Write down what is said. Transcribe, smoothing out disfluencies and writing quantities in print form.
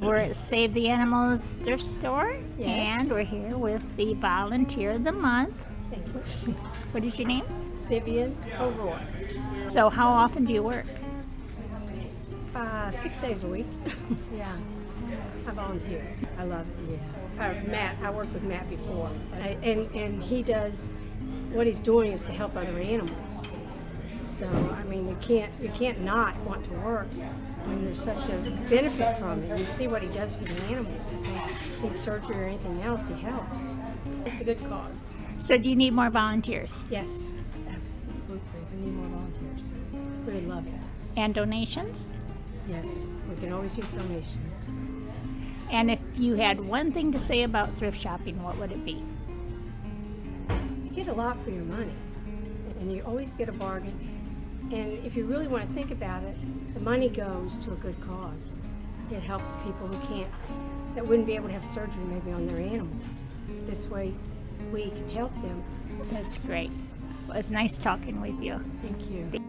We're at Save the Animals thrift store, Yes. and we're here with the Volunteer of the Month. Thank you. What is your name? Vivian O'Rourke. So how often do you work? 6 days a week. Yeah. I volunteer. I love it. Yeah. Matt, I worked with Matt before, and he does. What he's doing is to help other animals. So I mean, you can't not want to work when there's such a benefit from it. You see what he does for the animals. If they need surgery or anything else, he helps. It's a good cause. So do you need more volunteers Yes, absolutely. We need more volunteers. We would love it. and donations? Yes, we can always use donations. And if you had one thing to say about thrift shopping, what would it be? You get a lot for your money, and you always get a bargain. And if you really want to think about it, the money goes to a good cause. It helps people that wouldn't be able to have surgery maybe on their animals. This way, we can help them. That's great. Well, it's nice talking with you. Thank you.